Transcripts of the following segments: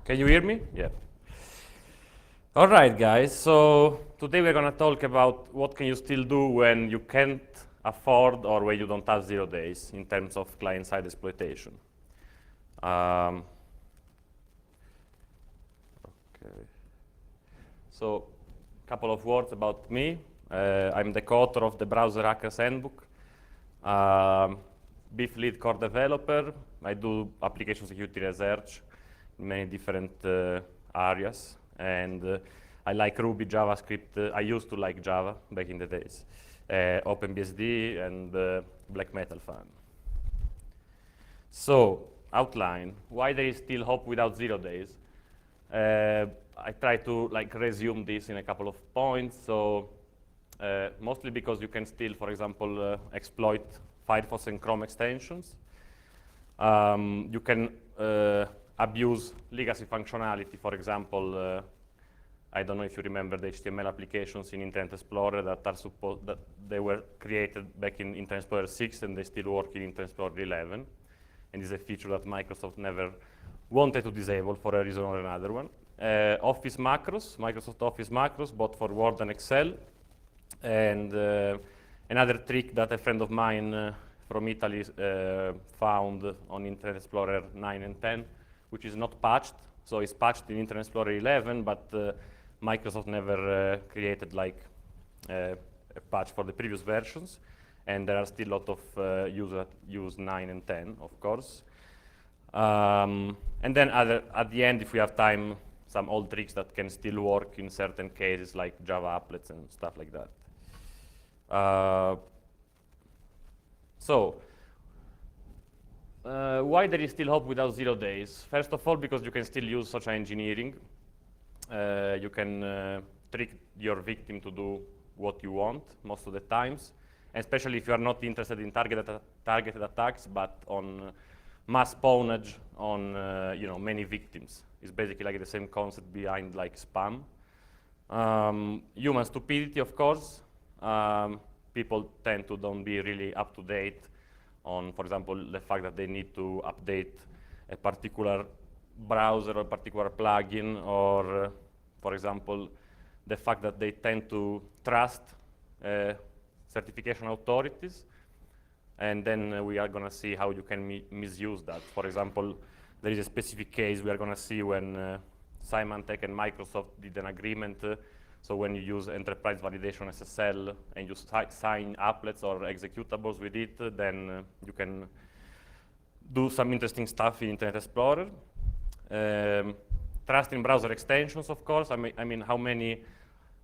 Can you hear me? Yeah. All right, guys. So today we're going to talk about what can you still do when you can't afford or when you don't have 0 days in terms of client-side exploitation. Okay. So a couple of words about me. I'm the co-author of the Browser Hackers Handbook. BIF lead core developer. I do application security research in many different areas. And I like Ruby, JavaScript. I used to like Java back in the days. OpenBSD and Black Metal fan. So, outline. Why there is still hope without 0 days? I try to resume this in a couple of points. So, mostly because you can still, for example, exploit Firefox and Chrome extensions. You can abuse legacy functionality. For example, I don't know if you remember the HTML applications in Internet Explorer that they were created back in Internet Explorer 6 and they still work in Internet Explorer 11. And is a feature that Microsoft never wanted to disable for a reason or another one. Office macros, Microsoft Office macros, both for Word and Excel. And another trick that a friend of mine from Italy found on Internet Explorer 9 and 10, which is not patched. So it's patched in Internet Explorer 11, but Microsoft never created a patch for the previous versions. And there are still a lot of users that use 9 and 10, of course. And then at the end, if we have time, some old tricks that can still work in certain cases, like Java applets and stuff like that. Why there is still hope without 0 days? First of all, because you can still use social engineering. You can trick your victim to do what you want most of the times, especially if you are not interested in targeted attacks, but on mass spawnage on many victims. It's basically like the same concept behind spam. Human stupidity, of course. People tend to don't be really up to date on, for example, the fact that they need to update a particular browser or a particular plugin, or, for example, the fact that they tend to trust certification authorities. And then we are going to see how you can misuse that. For example, there is a specific case we are going to see when Symantec and Microsoft did an agreement. So when you use enterprise validation SSL and you sign applets or executables with it, then you can do some interesting stuff in Internet Explorer. Trust in browser extensions, of course. I mean, how many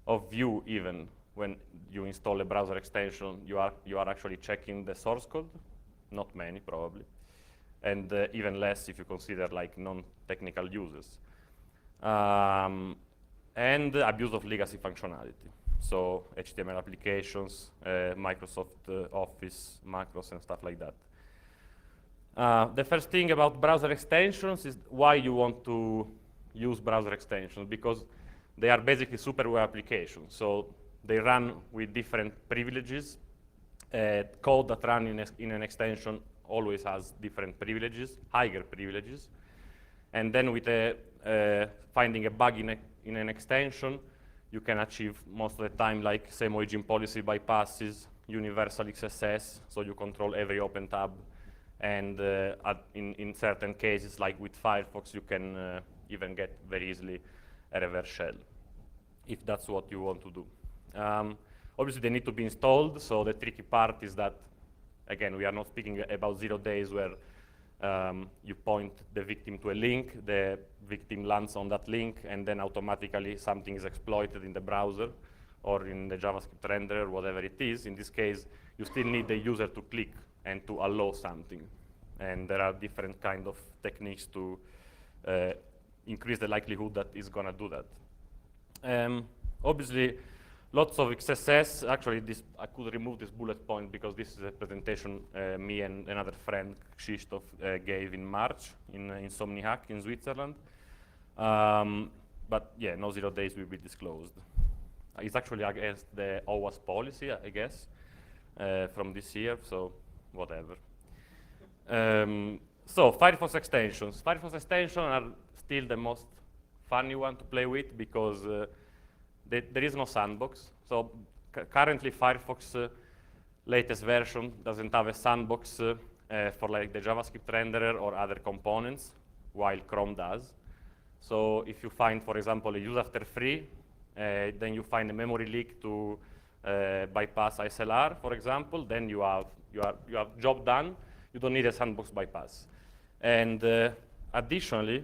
of you, even when you install a browser extension, you are actually checking the source code? Not many, probably. And even less if you consider non-technical users. And abuse of legacy functionality. So HTML applications, Microsoft Office, macros, and stuff like that. The first thing about browser extensions is why you want to use browser extensions, because they are basically super web applications. So they run with different privileges. Code that runs in an extension always has different privileges, higher privileges. And then with finding a bug in an extension, you can achieve most of the time same origin policy bypasses, universal XSS, so you control every open tab. And in certain cases, like with Firefox, you can even get very easily a reverse shell, if that's what you want to do. Obviously, they need to be installed, so the tricky part is that, again, we are not speaking about 0 days where you point the victim to a link, the victim lands on that link, and then automatically something is exploited in the browser or in the JavaScript renderer, whatever it is. In this case, you still need the user to click and to allow something. And there are different kind of techniques to increase the likelihood that it's going to do that. Obviously, lots of XSS. Actually, I could remove this bullet point because this is a presentation me and another friend, Krzysztof, gave in March in Insomnihack in Switzerland. But yeah, no 0 days will be disclosed. It's actually against the OWASP policy, I guess, from this year, so whatever. So Firefox extensions. Firefox extensions are still the most funny one to play with because there is no sandbox. So currently Firefox latest version doesn't have a sandbox for like the JavaScript renderer or other components, while Chrome does. So if you find, for example, a use after free, then you find a memory leak to bypass ISLR, for example, then you have job done. You don't need a sandbox bypass. And additionally,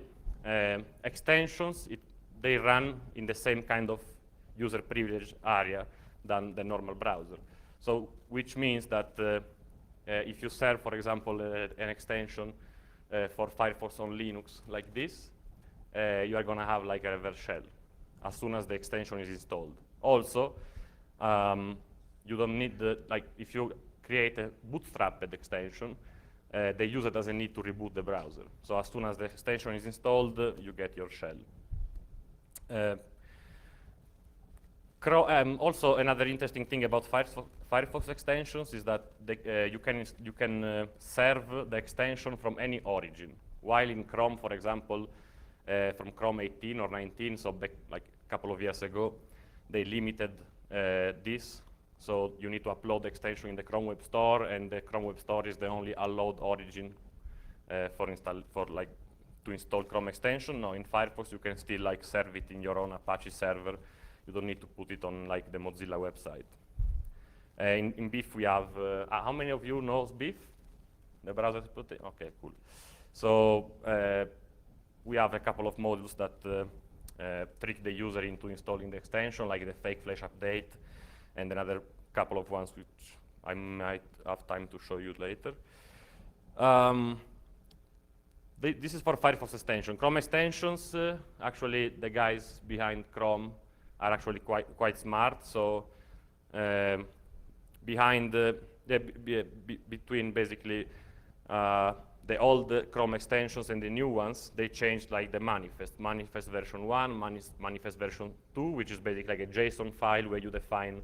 extensions, they run in the same kind of user privilege area than the normal browser. So which means that if you serve, for example, an extension for Firefox on Linux like this, you are going to have like a reverse shell as soon as the extension is installed. Also, you don't need like if you create a bootstrapped extension, the user doesn't need to reboot the browser. So as soon as the extension is installed, you get your shell. Also, another interesting thing about Firefox extensions is that you can serve the extension from any origin. While in Chrome, for example, from Chrome 18 or 19, so back like a couple of years ago, they limited this. So you need to upload the extension in the Chrome Web Store, and the Chrome Web Store is the only allowed origin to install Chrome extension. Now in Firefox, you can still like serve it in your own Apache server. You don't need to put it on like the Mozilla website. In Beef, we have, how many of you know Beef? The browser exploitation? Okay, cool. So we have a couple of modules that trick the user into installing the extension, like the fake flash update, and another couple of ones which I might have time to show you later. This is for Firefox extension. Chrome extensions, actually the guys behind Chrome are actually quite smart. So between basically the old Chrome extensions and the new ones, they changed like the manifest version 1, manifest version 2, which is basically like a JSON file where you define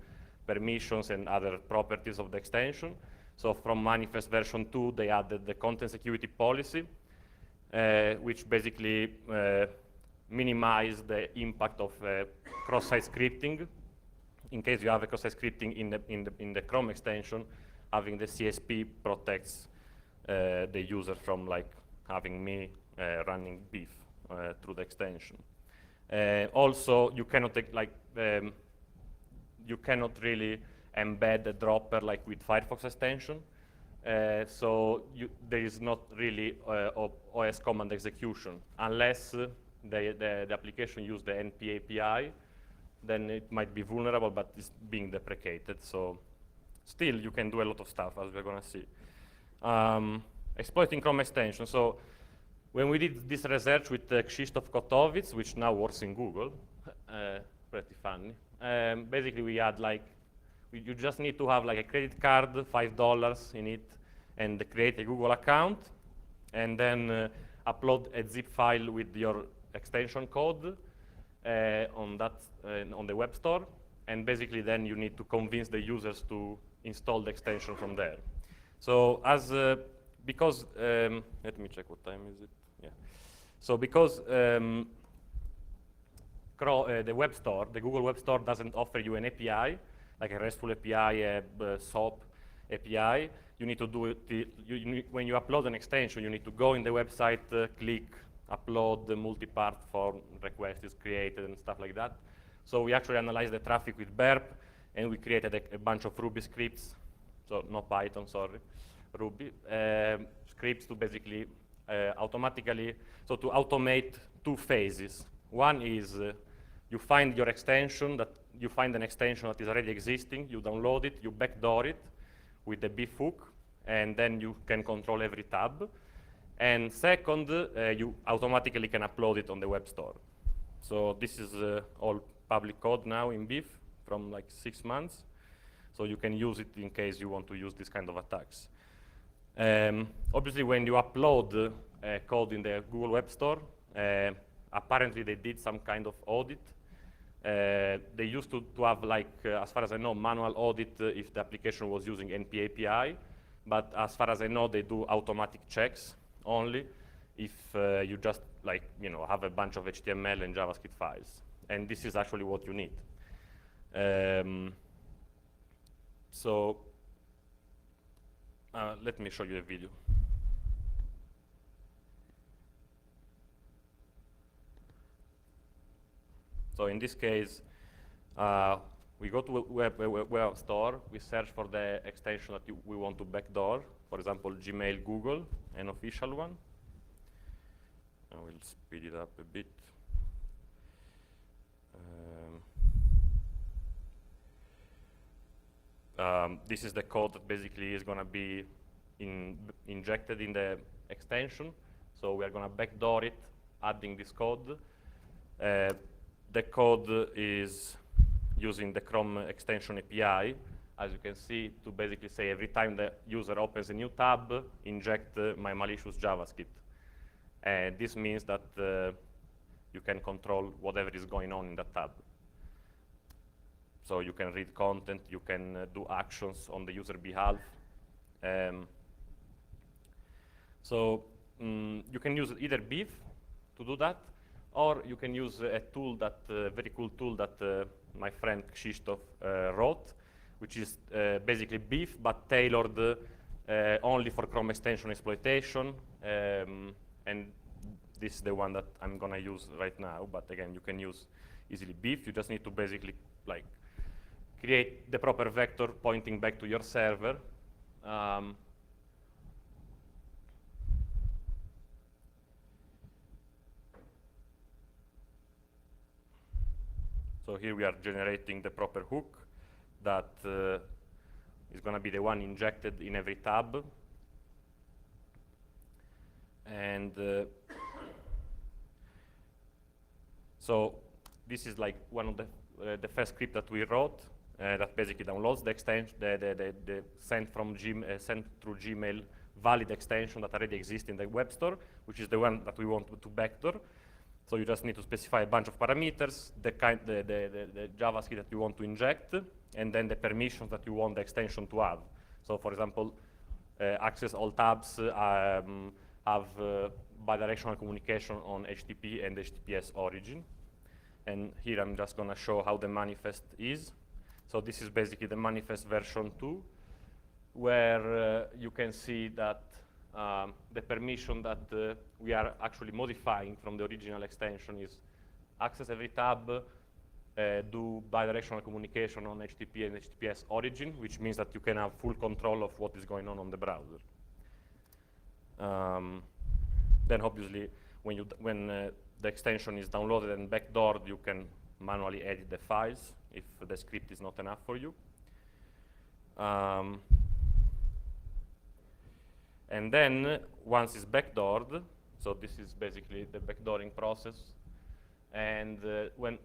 permissions and other properties of the extension. So from manifest version 2, they added the content security policy, which basically minimize the impact of cross-site scripting. In case you have a cross-site scripting in the Chrome extension, having the CSP protects the user from like having me running Beef through the extension. Also, you cannot you cannot really embed the dropper like with Firefox extension. So there is not really OS command execution unless the application use the NP API. Then it might be vulnerable, but it's being deprecated. So still, you can do a lot of stuff, as we're going to see. Exploiting Chrome extension. So when we did this research with Krzysztof Kotowicz, which now works in Google, pretty funny. Basically, we had like, you just need to have like a credit card, $5 in it, and create a Google account, and then upload a zip file with your extension code on the web store, and basically then you need to convince the users to install the extension from there. So because let me check what time is it. Yeah. So because the web store, the Google Web Store doesn't offer you an API, like a RESTful API, a SOAP API, you need to do it, when you upload an extension, you need to go in the website, click, upload, the multi-part form request is created and stuff like that. So we actually analyzed the traffic with Burp, and we created a bunch of Ruby scripts, so no Python, sorry, Ruby, scripts to basically automatically, so to automate two phases. One is you find your extension, you find an extension that is already existing, you download it, you backdoor it with the Beef hook, and then you can control every tab. And second, you automatically can upload it on the web store. So this is all public code now in Beef from like 6 months. So you can use it in case you want to use this kind of attacks. Obviously, when you upload code in the Google Web Store, apparently they did some kind of audit. They used to have, like, as far as I know, manual audit if the application was using NP API. But as far as I know, they do automatic checks only. if you just have a bunch of HTML and JavaScript files. And this is actually what you need. So let me show you a video. So in this case, we go to a web store, we search for the extension that we want to backdoor, for example, Gmail, Google, an official one. I will speed it up a bit. This is the code that basically is going to be injected in the extension. So we are going to backdoor it, adding this code. The code is using the Chrome extension API, as you can see, to basically say every time the user opens a new tab, inject my malicious JavaScript. And this means that you can control whatever is going on in that tab. So you can read content, you can do actions on the user behalf. You can use either Beef to do that, or you can use a tool that, very cool tool that my friend Krzysztof wrote, which is basically Beef, but tailored only for Chrome extension exploitation. And this is the one that I'm going to use right now. But again, you can use easily Beef. You just need to basically create the proper vector pointing back to your server. So here we are generating the proper hook that is going to be the one injected in every tab. And so this is like one of the first script that we wrote that basically downloads the extension, the sent through Gmail valid extension that already exists in the web store, which is the one that we want to backdoor. So you just need to specify a bunch of parameters, the JavaScript that you want to inject, and then the permissions that you want the extension to have. So for example, access all tabs, have bidirectional communication on HTTP and HTTPS origin. And here I'm just going to show how the manifest is. So this is basically the manifest version 2, where you can see that the permission that we are actually modifying from the original extension is access every tab, do bidirectional communication on HTTP and HTTPS origin, which means that you can have full control of what is going on the browser. Then obviously, when the extension is downloaded and backdoored, you can manually edit the files if the script is not enough for you. And then once it's backdoored, so this is basically the backdooring process. And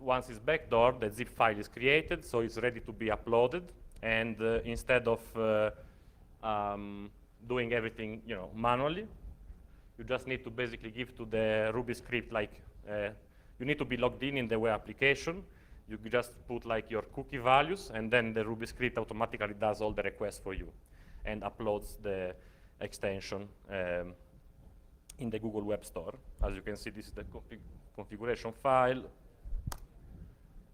once it's backdoored, the zip file is created, so it's ready to be uploaded. And instead of doing everything, manually, you just need to basically give to the Ruby script you need to be logged in the web application. You just put your cookie values, and then the Ruby script automatically does all the requests for you and uploads the extension in the Google Web Store. As you can see, this is the configuration file.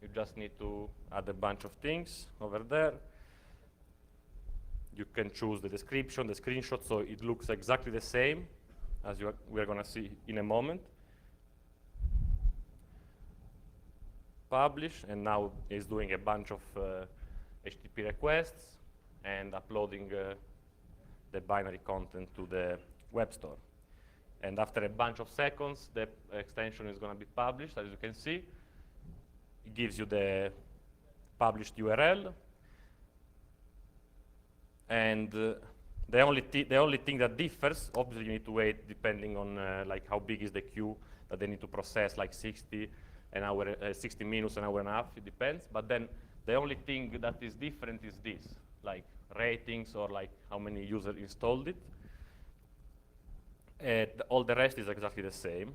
You just need to add a bunch of things over there. You can choose the description, the screenshot, so it looks exactly the same as we are going to see in a moment. Publish, and now it's doing a bunch of HTTP requests and uploading the binary content to the web store. And after a bunch of seconds, the extension is going to be published. As you can see, it gives you the published URL. And the only thing that differs, obviously you need to wait depending on how big is the queue that they need to process, 60 minutes, an hour and a half, it depends. But then the only thing that is different is this, ratings or how many users installed it. All the rest is exactly the same.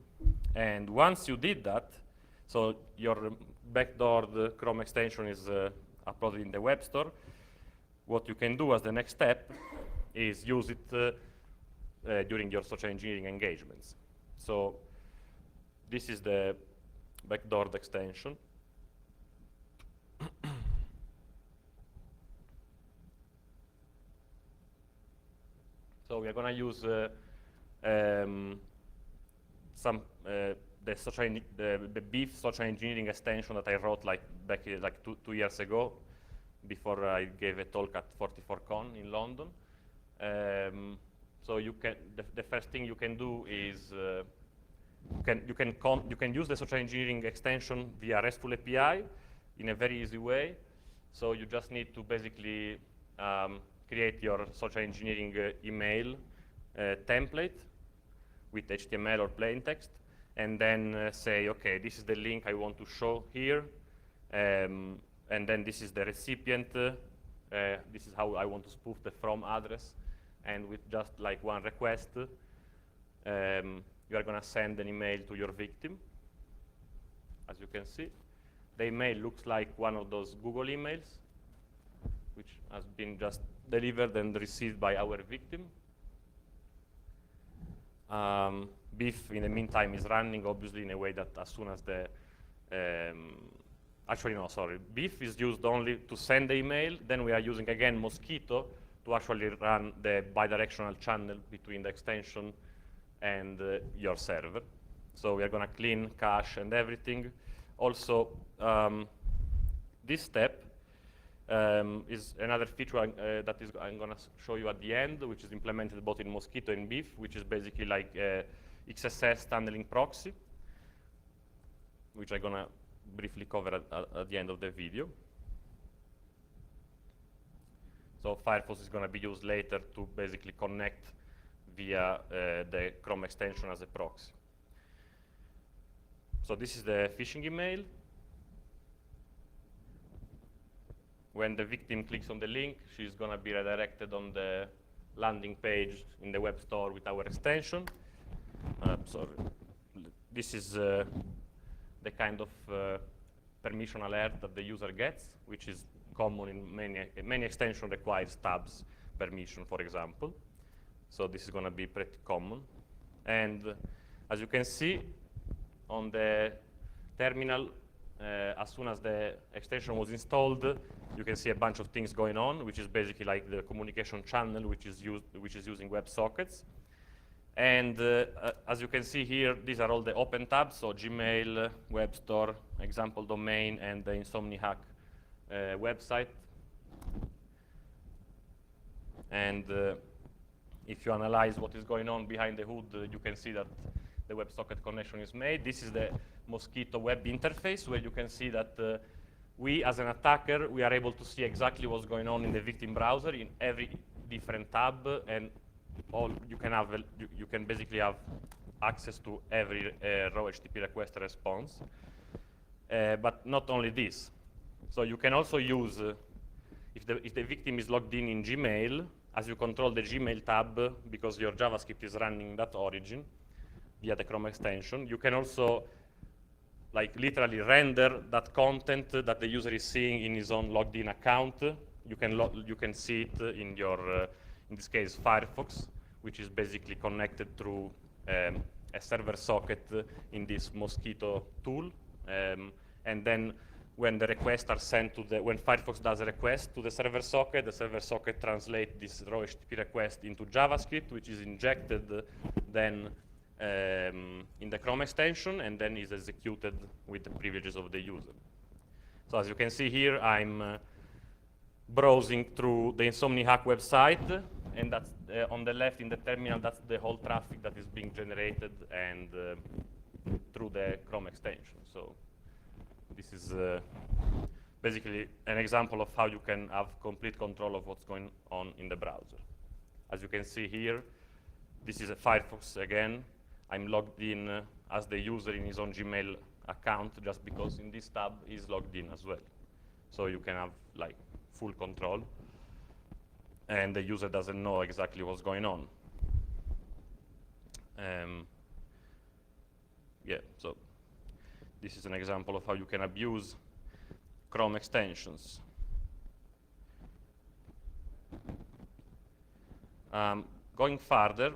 And once you did that, so your backdoored Chrome extension is uploaded in the web store, what you can do as the next step is use it during your social engineering engagements. So this is the backdoored extension. So we are going to use the beef social engineering extension that I wrote back two years ago, before I gave a talk at 44Con in London. So you can the first thing you can do is you can use the social engineering extension via RESTful API in a very easy way. So you just need to basically create your social engineering email template with HTML or plain text, and then say, okay, this is the link I want to show here, and then this is the recipient. This is how I want to spoof the from address, and with just like one request, you are going to send an email to your victim. As you can see, the email looks like one of those Google emails, which has been just delivered and received by our victim. Beef, in the meantime, is running, obviously, in a way that as soon as the... actually, no, sorry. Beef is used only to send the email. Then we are using, again, Mosquito to actually run the bidirectional channel between the extension and your server. So we are going to clean cache and everything. Also, this step is another feature that I'm going to show you at the end, which is implemented both in Mosquito and Beef, which is basically like XSS tunneling proxy, which I'm going to briefly cover at the end of the video. So Firefox is going to be used later to basically connect via the Chrome extension as a proxy. So this is the phishing email. When the victim clicks on the link, she's going to be redirected on the landing page in the web store with our extension. Sorry. This is the kind of permission alert that the user gets, which is common in many extensions requires tabs permission, for example. So this is going to be pretty common. And as you can see on the terminal, as soon as the extension was installed, you can see a bunch of things going on, which is basically like the communication channel, which is using WebSockets. And as you can see here, these are all the open tabs, so Gmail, Web Store, example domain, and the InsomniHack website. And if you analyze what is going on behind the hood, you can see that the WebSocket connection is made. This is the Mosquito web interface, where you can see that we, as an attacker, we are able to see exactly what's going on in the victim browser in every different tab, and you can basically have access to every raw HTTP request response. But not only this. So you can also use, if the victim is logged in Gmail, as you control the Gmail tab, because your JavaScript is running in that origin via the Chrome extension, you can also like literally render that content that the user is seeing in his own logged in account. You can see it in your, in this case, Firefox, which is basically connected through a server socket in this Mosquito tool. And then when the requests are sent to when Firefox does a request to the server socket translates this raw HTTP request into JavaScript, which is injected then in the Chrome extension, and then is executed with the privileges of the user. So as you can see here, I'm browsing through the InsomniHack website, and that's on the left in the terminal, that's the whole traffic that is being generated and through the Chrome extension. So this is basically an example of how you can have complete control of what's going on in the browser. As you can see here, this is a Firefox again. I'm logged in as the user in his own Gmail account, just because in this tab he's logged in as well. So you can have like full control, and the user doesn't know exactly what's going on. Yeah, so this is an example of how you can abuse Chrome extensions. Going further,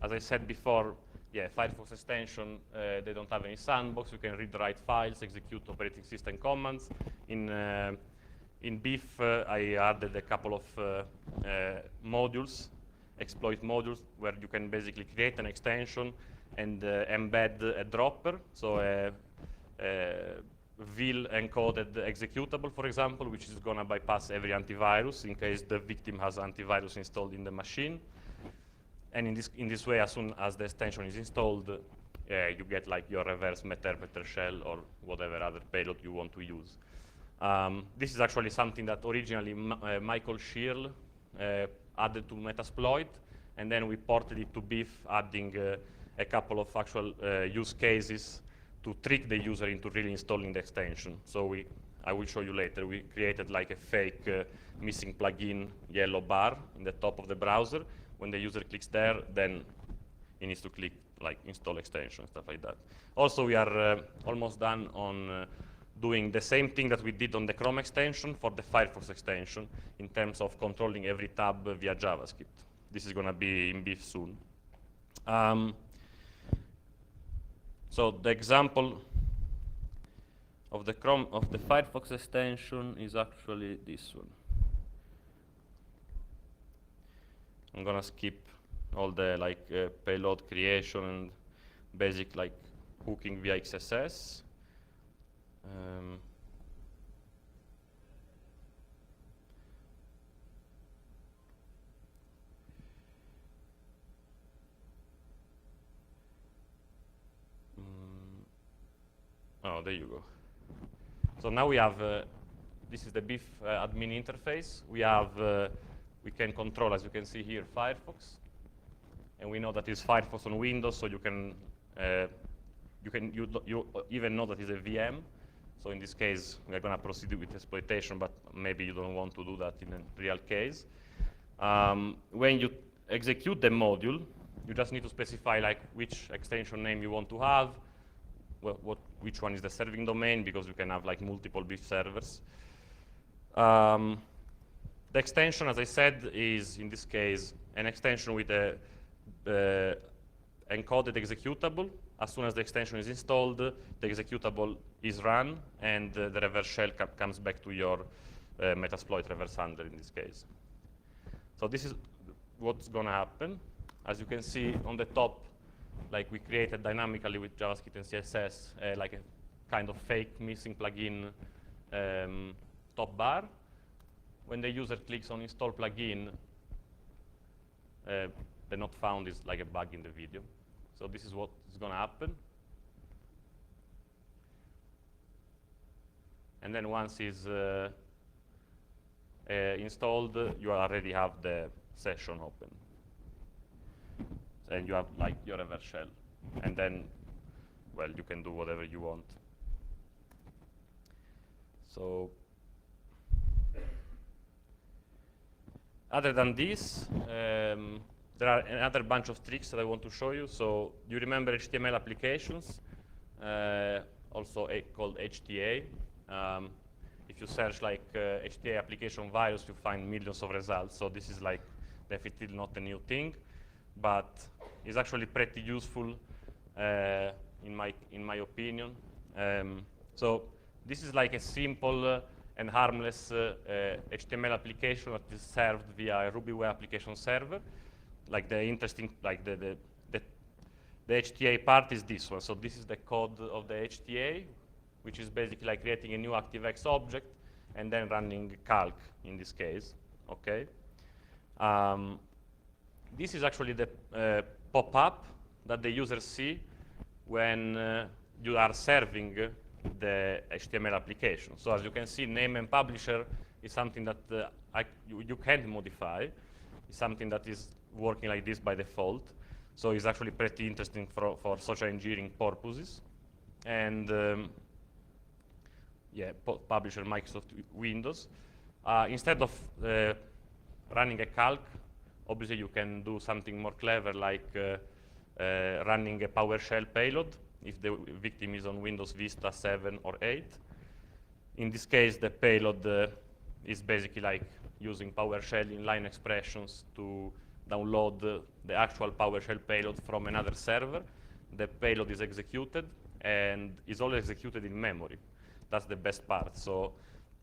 as I said before, yeah, Firefox extension, they don't have any sandbox. You can read-write files, execute operating system commands. In BIF, I added a couple of modules, exploit modules, where you can basically create an extension and embed a dropper, so a vil encoded executable, for example, which is going to bypass every antivirus in case the victim has antivirus installed in the machine. And in this way, as soon as the extension is installed, you get like your reverse meterpreter shell or whatever other payload you want to use. This is actually something that originally Michael Shirl added to Metasploit, and then we ported it to BIF, adding a couple of actual use cases to trick the user into really installing the extension. So I will show you later, we created like a fake missing plugin yellow bar in the top of the browser. When the user clicks there, then he needs to click like install extension, stuff like that. Also, we are almost done on doing the same thing that we did on the Chrome extension for the Firefox extension in terms of controlling every tab via JavaScript. This is going to be in BIF soon. So the example of the Firefox extension is actually this one. I'm gonna skip all the like payload creation and basic like hooking via XSS. Oh, there you go. So now we have, this is the BIF admin interface. We have, we can control, as you can see here, Firefox. And we know that it's Firefox on Windows, so you even know that it's a VM. So in this case, we're going to proceed with exploitation, but maybe you don't want to do that in a real case. When you execute the module, you just need to specify like which extension name you want to have, which one is the serving domain, because you can have like multiple BIF servers. The extension, as I said, is in this case an extension with a encoded executable. As soon as the extension is installed, the executable is run, and the reverse shell comes back to your Metasploit reverse handler in this case. So this is what's going to happen. As you can see on the top, like we created dynamically with JavaScript and CSS, like a kind of fake missing plugin top bar. When the user clicks on install plugin, the not found is like a bug in the video. So this is what is going to happen. And then once it's installed, you already have the session open. And you have like your reverse shell. And then, well, you can do whatever you want. So other than this, there are another bunch of tricks that I want to show you. So you remember HTML applications, also called HTA. If you search like HTA application virus, you find millions of results. So this is like definitely not a new thing, but it's actually pretty useful in my opinion. So this is like a simple and harmless HTML application that is served via a Ruby web application server. Like the interesting, like the HTA part is this one. So this is the code of the HTA, which is basically like creating a new ActiveX object and then running calc in this case. Okay. This is actually the pop-up that the users see when you are serving the HTML application. So as you can see, name and publisher is something that you can't modify. It's something that is working like this by default. So it's actually pretty interesting for social engineering purposes. And yeah, publisher Microsoft Windows. Instead of running a calc, obviously you can do something more clever, like running a PowerShell payload if the victim is on Windows Vista 7 or 8. In this case, the payload is basically like using PowerShell inline expressions to download the actual PowerShell payload from another server. The payload is executed, and is all executed in memory. That's the best part. So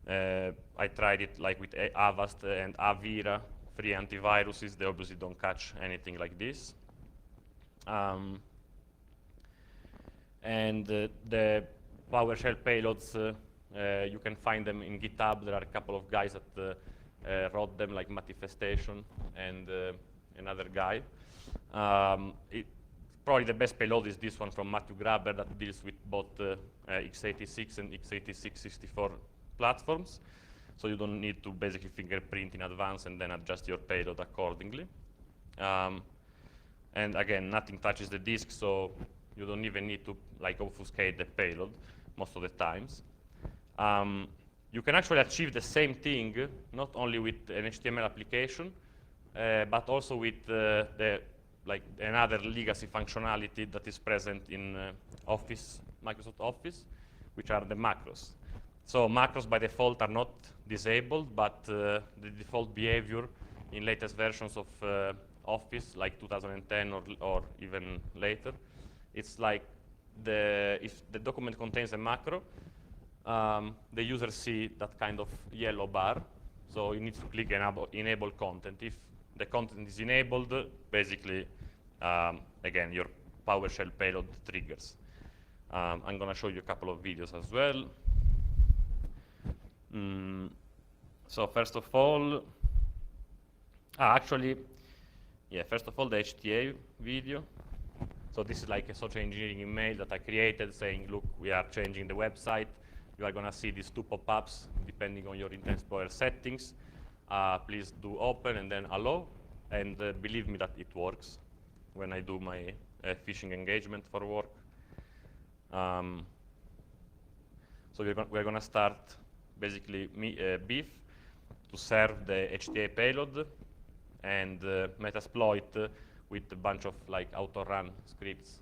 I tried it like with AWASP and Avira, free antiviruses. They obviously don't catch anything like this. And the PowerShell payloads, you can find them in GitHub. There are a couple of guys that wrote them, like Manifestation and another guy. Probably the best payload is this one from Matthew Graber that deals with both x86 and x86-64 platforms. So you don't need to basically fingerprint in advance and then adjust your payload accordingly. And again, nothing touches the disk, so you don't even need to like obfuscate the payload most of the times. You can actually achieve the same thing, not only with an HTML application, but also with another legacy functionality that is present in Office, Microsoft Office, which are the macros. So macros by default are not disabled, but the default behavior in latest versions of Office, like 2010 or even later, it's like if the document contains a macro, the user sees that kind of yellow bar, so you need to click enable content. If the content is enabled, basically, again, your PowerShell payload triggers. I'm going to show you a couple of videos as well. So first of all, first of all, the HTA video. So this is like a social engineering email that I created saying, look, we are changing the website. You are going to see these two pop-ups depending on your Internet Explorer settings. Please do open and then allow. And believe me that it works when I do my phishing engagement for work. So we're going to start basically beef to serve the HTA payload and Metasploit with a bunch of like auto-run scripts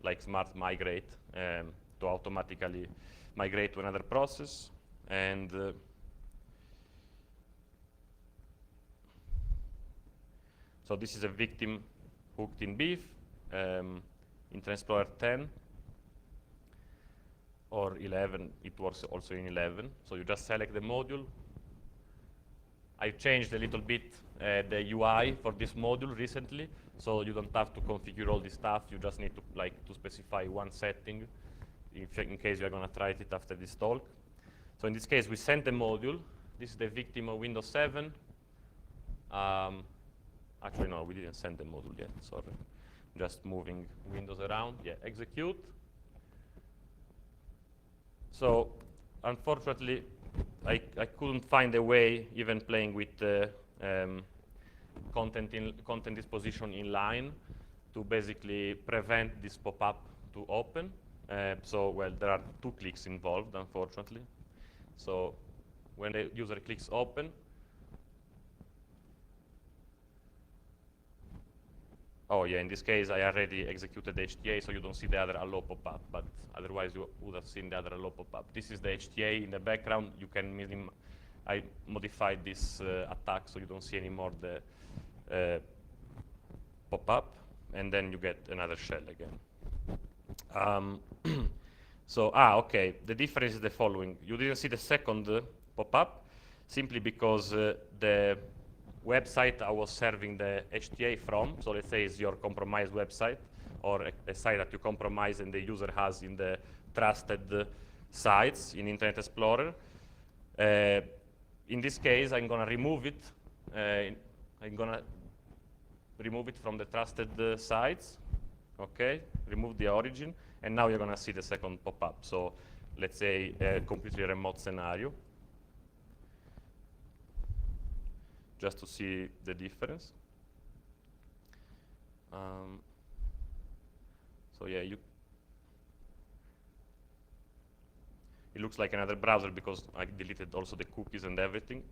like smart migrate to automatically migrate to another process. And so this is a victim hooked in beef, Internet Explorer 10 or 11. It works also in 11. So you just select the module. I've changed a little bit the UI for this module recently, so you don't have to configure all this stuff. You just need to specify one setting in case you're going to try it after this talk. So in this case, we sent the module. This is the victim of Windows 7. Actually, no, we didn't send the module yet, sorry. Just moving Windows around. Yeah, execute. So unfortunately, I couldn't find a way, even playing with content disposition inline, to basically prevent this pop-up to open. Well, there are 2 clicks involved, unfortunately. So when the user clicks open, oh yeah, in this case, I already executed the HTA, so you don't see the other allow pop-up, but otherwise you would have seen the other allow pop-up. This is the HTA in the background. You can I modified this attack so you don't see anymore the pop-up, and then you get another shell again. Okay, the difference is the following. You didn't see the second pop-up simply because the website I was serving the HTA from, so let's say it's your compromised website or a site that you compromise and the user has in the trusted sites in Internet Explorer. In this case, I'm going to remove it. I'm going to remove it from the trusted sites. Okay, remove the origin, and now you're going to see the second pop-up. So let's say a completely remote scenario, just to see the difference. So yeah, it looks like another browser because I deleted also the cookies and everything,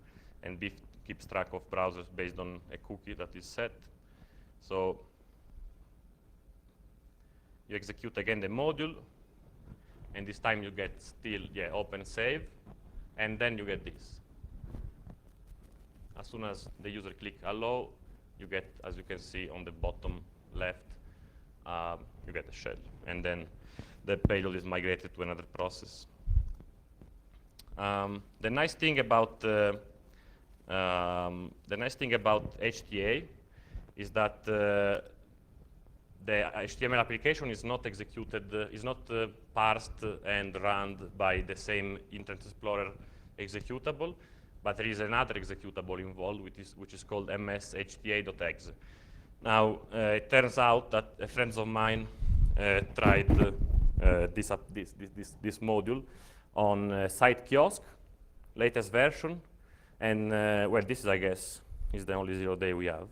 and Beef keeps track of browsers based on a cookie that is set. So you execute again the module, and this time you get still, open save, and then you get this. As soon as the user click allow, you get, as you can see on the bottom left, you get a shell. And then the payload is migrated to another process. The nice thing about HTA is that the HTML application is not executed, is not parsed and run by the same Internet Explorer executable, but there is another executable involved, which is called mshta.exe. Now, it turns out that friends of mine tried this module on SiteKiosk, latest version, and well, this is, I guess, is the only 0 day we have,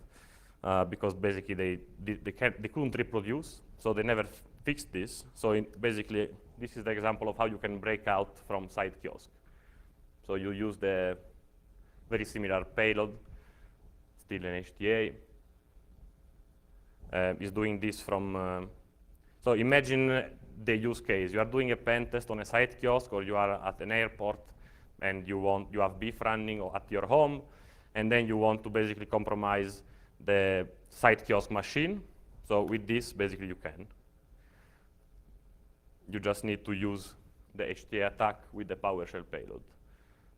because basically they couldn't reproduce, so they never fixed this. So basically, this is the example of how you can break out from SiteKiosk. So you use the very similar payload, still an HTA. Is doing this from, so imagine the use case. You are doing a pen test on a SiteKiosk, or you are at an airport, and you have beef running or at your home, and then you want to basically compromise the SiteKiosk machine. So with this, basically you can. You just need to use the HTA attack with the PowerShell payload.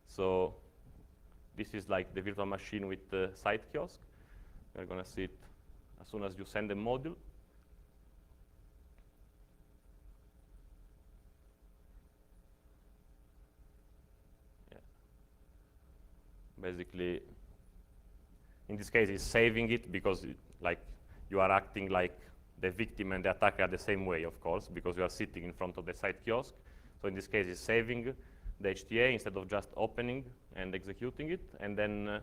So this is like the virtual machine with the SiteKiosk. We're going to see it as soon as you send the module. Yeah. Basically, in this case, it's saving it because like you are acting like the victim and the attacker the same way, of course, because you are sitting in front of the SiteKiosk. So in this case, it's saving the HTA instead of just opening and executing it, and then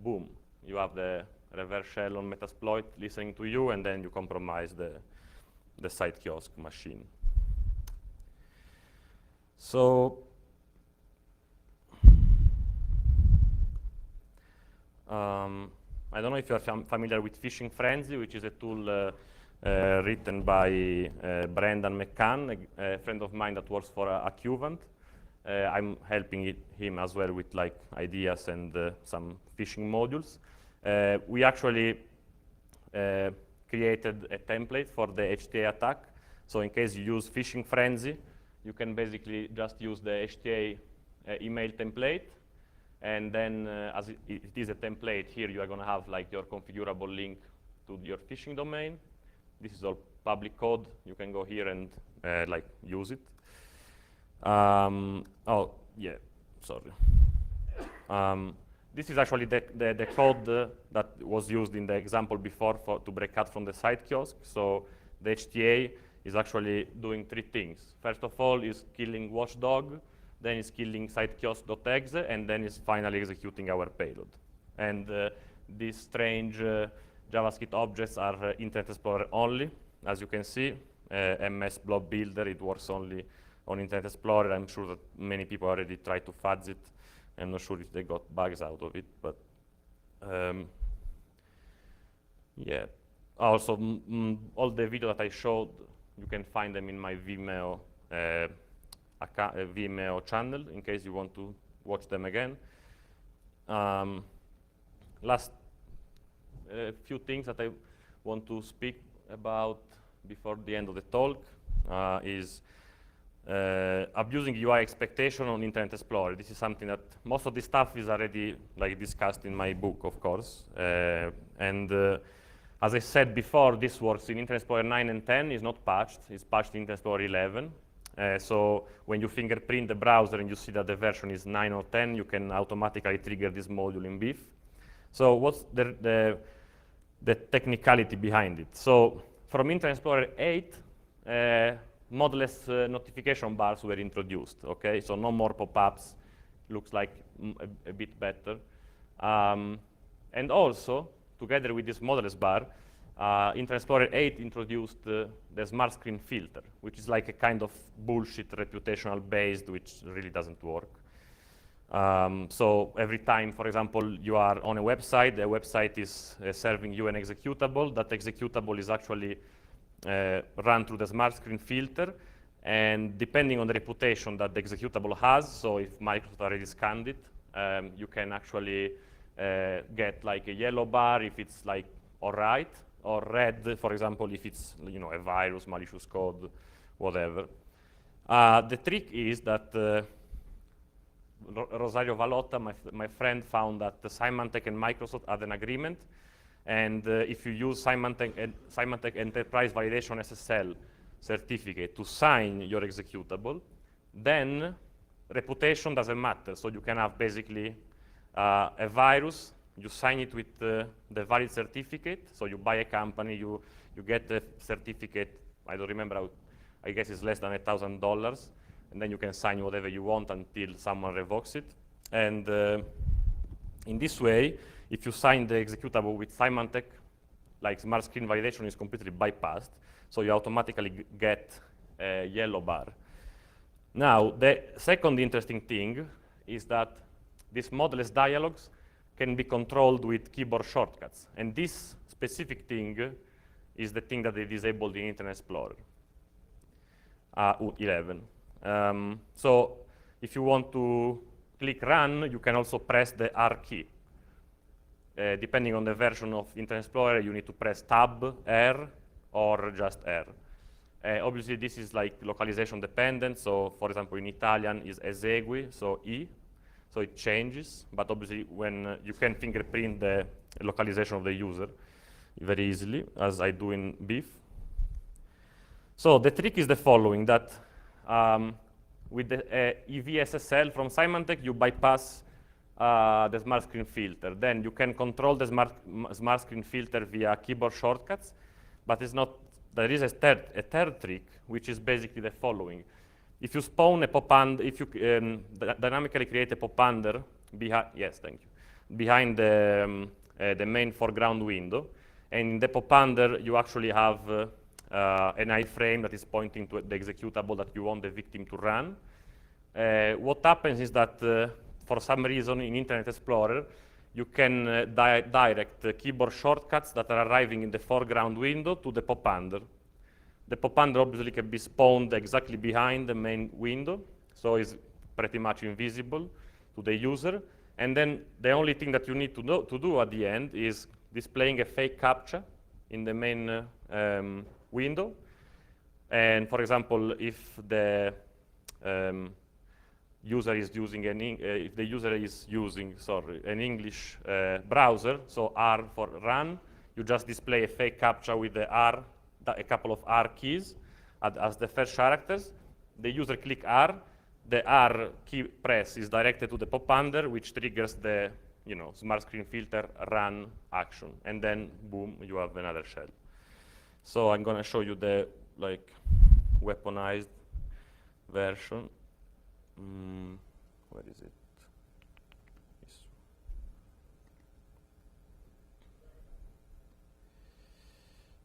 boom, you have the reverse shell on Metasploit listening to you, and then you compromise the SiteKiosk machine. So I don't know if you're familiar with Phishing Frenzy, which is a tool written by Brendan McCann, a friend of mine that works for Accuvant. I'm helping him as well with like ideas and some phishing modules. We actually created a template for the HTA attack. So in case you use Phishing Frenzy, you can basically just use the HTA email template. And then as it is a template, here you are going to have like your configurable link to your phishing domain. This is all public code. You can go here and like use it. Oh, yeah, sorry. This is actually the code that was used in the example before to break out from the SiteKiosk. So the HTA is actually doing 3 things. First of all, is killing Watchdog, then it's killing SiteKiosk.exe, and then it's finally executing our payload. And these strange JavaScript objects are Internet Explorer only, as you can see. MS Blob Builder, it works only on Internet Explorer. I'm sure that many people already tried to fudge it. I'm not sure if they got bugs out of it, but yeah. Also, all the video that I showed, you can find them in my Vimeo Vimeo channel in case you want to watch them again. Last few things that I want to speak about before the end of the talk is abusing UI expectation on Internet Explorer. This is something that most of this stuff is already like discussed in my book, of course. As I said before, this works in Internet Explorer 9 and 10. It's not patched. It's patched in Internet Explorer 11. So when you fingerprint the browser and you see that the version is 9 or 10, you can automatically trigger this module in BIF. So what's the technicality behind it? So from Internet Explorer 8, modeless notification bars were introduced, okay? So no more pop-ups, looks like a bit better. And also, together with this modeless bar, Internet Explorer 8 introduced the smart screen filter, which is like a kind of bullshit reputational based, which really doesn't work. So every time, for example, you are on a website, the website is serving you an executable. That executable is actually run through the smart screen filter, and depending on the reputation that the executable has, so if Microsoft already scanned it, you can actually get like a yellow bar if it's like all right, or red, for example, if it's a virus, malicious code, whatever. The trick is that Rosario Valotta, my friend, found that Symantec and Microsoft had an agreement, and if you use Symantec Enterprise Validation SSL certificate to sign your executable, then reputation doesn't matter. So you can have basically a virus, you sign it with the valid certificate, so you buy a company, you get the certificate, I don't remember how, I guess it's less than $1,000, and then you can sign whatever you want until someone revokes it. And in this way, if you sign the executable with Symantec, like smart screen validation is completely bypassed, so you automatically get a yellow bar. Now, the second interesting thing is that these modeless dialogues can be controlled with keyboard shortcuts, and this specific thing is the thing that they disabled in Internet Explorer 11. So if you want to click run, you can also press the R key. Depending on the version of Internet Explorer, you need to press Tab, R, or just R. Obviously, this is like localization dependent. So, for example, in Italian is esegui, so E, so it changes. But obviously, when you can fingerprint the localization of the user very easily, as I do in BIF. So the trick is the following: that with the EVSSL from Symantec, you bypass the smart screen filter. Then you can control the smart screen filter via keyboard shortcuts, but it's not. There is a third trick, which is basically the following: if you spawn a pop-under, if you dynamically create a pop-under behind the main foreground window, and in the pop-under you actually have an iframe that is pointing to the executable that you want the victim to run. What happens is that for some reason in Internet Explorer, you can direct keyboard shortcuts that are arriving in the foreground window to the pop-under. The pop-under obviously can be spawned exactly behind the main window, so it's pretty much invisible to the user. And then the only thing that you need to do at the end is displaying a fake CAPTCHA in the main window. And for example, if the user is using an English browser, so R for run, you just display a fake CAPTCHA with the R, a couple of R keys as the first characters. The user click R, the R key press is directed to the pop-under, which triggers the smart screen filter run action, and then boom, you have another shell. So I'm going to show you the weaponized version. Where is it?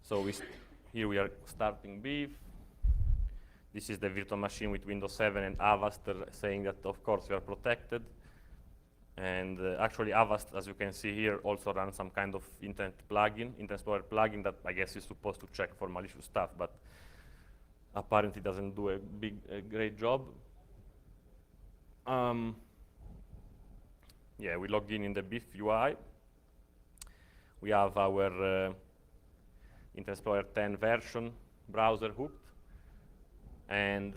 So here we are starting BIF. This is the virtual machine with Windows 7 and Avast saying that, of course, we are protected. And actually, Avast, as you can see here, also runs some kind of Internet Explorer plugin that I guess is supposed to check for malicious stuff, but apparently doesn't do a great job. Yeah, we log in the BIF UI. We have our Internet Explorer 10 version browser hooked, and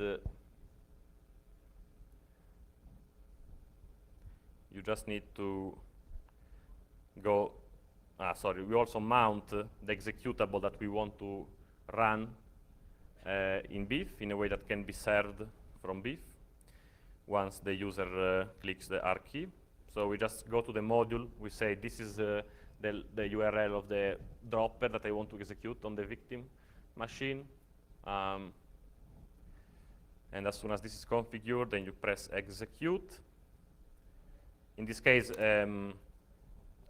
you just need to go, we also mount the executable that we want to run in BIF in a way that can be served from BIF once the user clicks the R key. So we just go to the module, we say this is the URL of the dropper that I want to execute on the victim machine. And as soon as this is configured, then you press execute. In this case,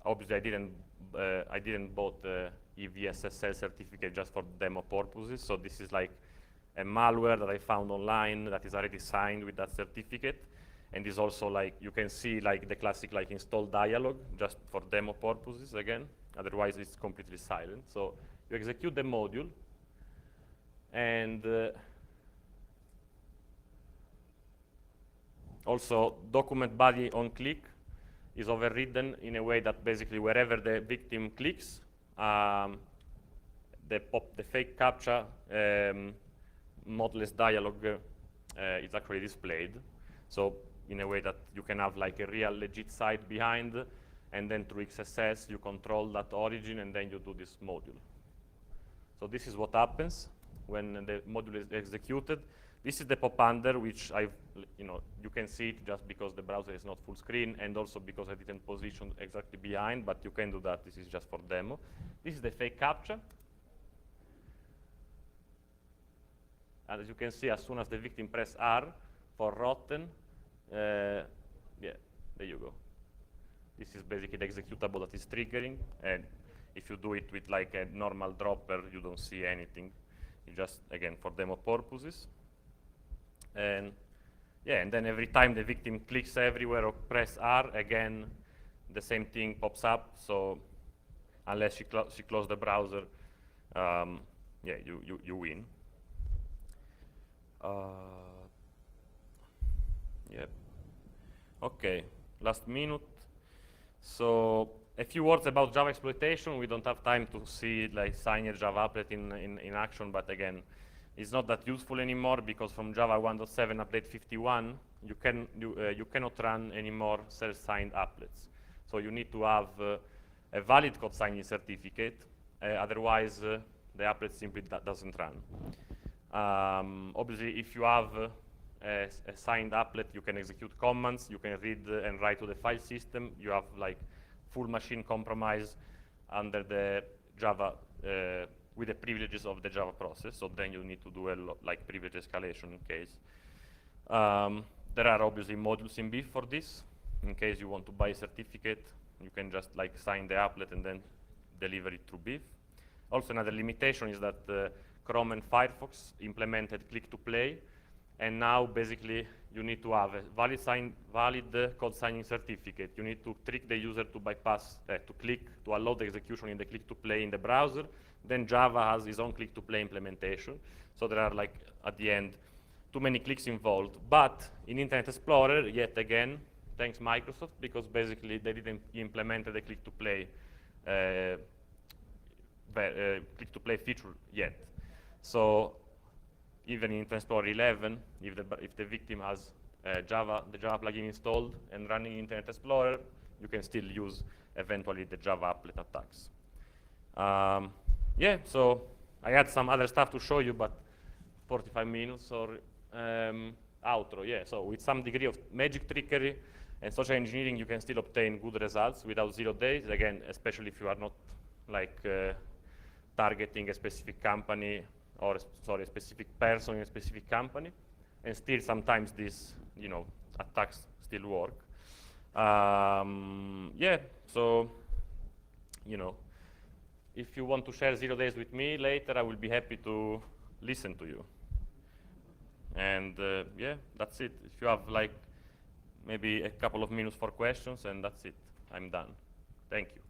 obviously I didn't bought the EVSSL certificate just for demo purposes. So this is like a malware that I found online that is already signed with that certificate. And is also you can see the classic install dialog just for demo purposes again. Otherwise, it's completely silent. So you execute the module, and also document body on click is overridden in a way that basically wherever the victim clicks, the fake CAPTCHA modeless dialog is actually displayed. So in a way that you can have like a real legit site behind, and then through XSS you control that origin, and then you do this module. So this is what happens when the module is executed. This is the pop under, which you can see it just because the browser is not full screen, and also because I didn't position exactly behind, but you can do that. This is just for demo. This is the fake CAPTCHA. And as you can see, as soon as the victim press R for rotten, yeah, there you go. This is basically the executable that is triggering, and if you do it with like a normal dropper, you don't see anything. It's just, again, for demo purposes. And yeah, and then every time the victim clicks everywhere or press R, again, the same thing pops up. So unless she closes the browser, yeah, you win. Yeah. Okay, last minute. So a few words about Java exploitation. We don't have time to see like signed Java applet in action, but again, it's not that useful anymore because from Java 1.7 update 51, you cannot run anymore self-signed applets. So you need to have a valid code signing certificate, otherwise the applet simply doesn't run. Obviously, if you have a signed applet, you can execute commands, you can read and write to the file system. You have like full machine compromise under the Java, with the privileges of the Java process. So then you need to do a like privilege escalation in case. There are obviously modules in beef for this. In case you want to buy a certificate, you can just like sign the applet and then deliver it through beef. Also, another limitation is that Chrome and Firefox implemented click-to-play, and now basically you need to have a valid code signing certificate. You need to trick the user to bypass, to allow the execution in the click-to-play in the browser. Then Java has its own click-to-play implementation. So there are like, at the end, too many clicks involved. But in Internet Explorer, yet again, thanks Microsoft, because basically they didn't implement the click-to-play feature yet. So even in Internet Explorer 11, if the victim has the Java plugin installed and running Internet Explorer, you can still use eventually the Java applet attacks. Yeah, so I had some other stuff to show you, but 45 minutes or outro. Yeah, so with some degree of magic trickery and social engineering, you can still obtain good results without 0 days. Again, especially if you are not like targeting a specific company or a specific person in a specific company, and still sometimes these attacks still work. Yeah, so if you want to share 0 days with me later, I will be happy to listen to you. And yeah, that's it. If you have like maybe a couple of minutes for questions, and that's it. I'm done. Thank you.